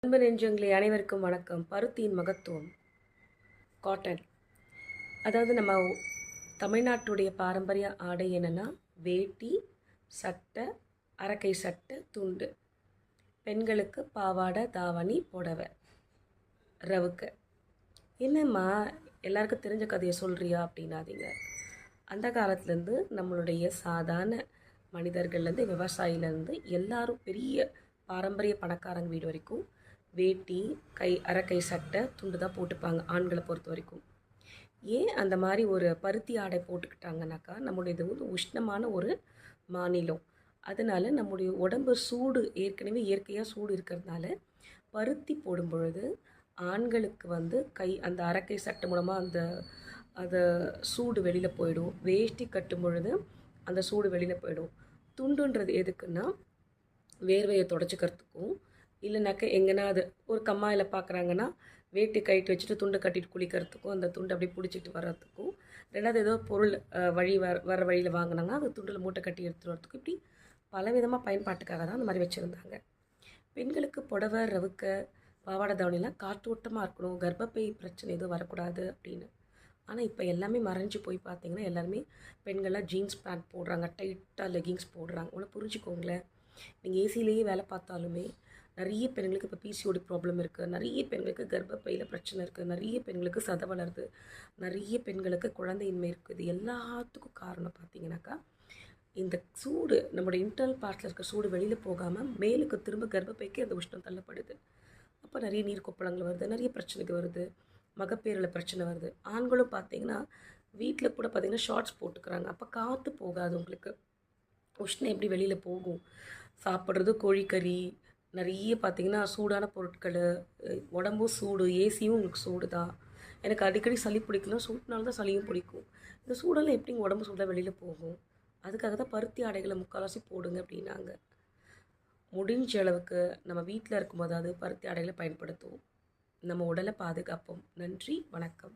அன்பு நெஞ்சங்களே அனைவருக்கும் வணக்கம். பருத்தியின் மகத்துவம். காட்டன். அதாவது நம்ம தமிழ்நாட்டுடைய பாரம்பரிய ஆடை என்னென்னா வேட்டி, சட்டை, அரக்கை சட்டை, துண்டு. பெண்களுக்கு பாவாடை, தாவணி, புடவை, ரவுக்கை. என்னம்மா எல்லாருக்கும் தெரிஞ்ச கதையை சொல்கிறியா அப்படின்னாதீங்க. அந்த காலத்துலேருந்து நம்மளுடைய சாதாரண மனிதர்கள்லேருந்து விவசாயிலேருந்து எல்லாரும் பெரிய பாரம்பரிய பணக்காரங்க வீடு வரைக்கும் வேட்டி, அரக்கை சட்டை, துண்டு தான் போட்டுப்பாங்க ஆண்களை பொறுத்த வரைக்கும். ஏன் அந்த மாதிரி ஒரு பருத்தி ஆடை போட்டுக்கிட்டாங்கனாக்கா, நம்மளுடைய இது வந்து உஷ்ணமான ஒரு மாநிலம். அதனால் நம்முடைய உடம்பு சூடு ஏற்கனவே இயற்கையாக சூடு இருக்கிறதுனால பருத்தி போடும் பொழுது ஆண்களுக்கு வந்து அந்த அரக்கை சட்டை மூலமாக அந்த சூடு வெளியில் போயிடும். வேஷ்டி கட்டும் பொழுது அந்த சூடு வெளியில் போயிடும். துண்டுன்றது எதுக்குன்னா வேர்வையை தொடச்சிக்கிறதுக்கும், இல்லைனாக்கா எங்கன்னா அது ஒரு கம்மாயில் பார்க்குறாங்கன்னா வேட்டி கைட்டு வச்சுட்டு துண்டை கட்டிட்டு குளிக்கிறதுக்கும், அந்த துண்டை அப்படியே பிடிச்சிட்டு வர்றதுக்கும், ரெண்டாவது ஏதோ பொருள் வர வழியில் வாங்கினாங்கன்னா அது துண்டில் மூட்டை கட்டி எடுத்துகிட்டு வரதுக்கும், இப்படி பலவிதமாக பயன்பாட்டுக்காக தான் அந்த மாதிரி வச்சுருந்தாங்க. பெண்களுக்கு புடவை, ரவுக்கை, பாவாடை தாவணிலாம் காற்றோட்டமாக இருக்கணும், கர்ப்பப்பை பிரச்சனை எதுவும் வரக்கூடாது அப்படின்னு. ஆனால் இப்போ எல்லாமே மறைஞ்சு போய் பார்த்தீங்கன்னா எல்லாருமே பெண்கள்லாம் ஜீன்ஸ் பேண்ட் போடுறாங்க, டைட்டாக லெகிங்ஸ் போடுறாங்க. ஒன்று புரிஞ்சுக்கோங்களேன், நீங்கள் ஏசிலேயே வேலை பார்த்தாலுமே நிறைய பெண்களுக்கு இப்போ பிசிஓடி ப்ராப்ளம் இருக்குது, நிறைய பெண்களுக்கு கர்ப்பப்பையில் பிரச்சனை இருக்குது, நிறைய பெண்களுக்கு சதை வளருது, நிறைய பெண்களுக்கு குழந்தையின்மை இருக்குது. இது எல்லாத்துக்கும் காரணம் பார்த்தீங்கன்னாக்கா இந்த சூடு, நம்மளோட இன்டர்னல் பார்ட்டில் இருக்க சூடு வெளியில் போகாமல் மேலுக்கு திரும்ப கர்ப்பப்பைக்கு அந்த உஷ்ணம் தள்ளப்படுது. அப்போ நிறைய நீர் கொப்பளங்கள் வருது, நிறைய பிரச்சனைக்கு வருது, மகப்பேறில் பிரச்சனை வருது. ஆண்களும் பார்த்தீங்கன்னா வீட்டில் கூட பார்த்திங்கன்னா ஷார்ட்ஸ் போட்டுக்கிறாங்க. அப்போ காற்று போகாது, உங்களுக்கு உஷ்ணம் எப்படி வெளியில் போகும்? சாப்பிட்றது கோழிக்கறி, நிறைய பார்த்திங்கன்னா சூடான பொருட்கள், உடம்பும் சூடு, ஏசியும் உங்களுக்கு சூடு தான். எனக்கு அடிக்கடி சளி பிடிக்கலாம், சூட்டினால தான் சளியும் பிடிக்கும். இந்த சூடெல்லாம் எப்படிங்க உடம்பு சூடாக வெளியில் போகும்? அதுக்காக தான் பருத்தி ஆடைகளை முக்கால்வாசி போடுங்க அப்படின்னாங்க. முடிஞ்ச அளவுக்கு நம்ம வீட்டில் இருக்கும்போதாவது பருத்தி ஆடைகளை பயன்படுத்துவோம். நம்ம உடலை பாதுகாப்போம். நன்றி, வணக்கம்.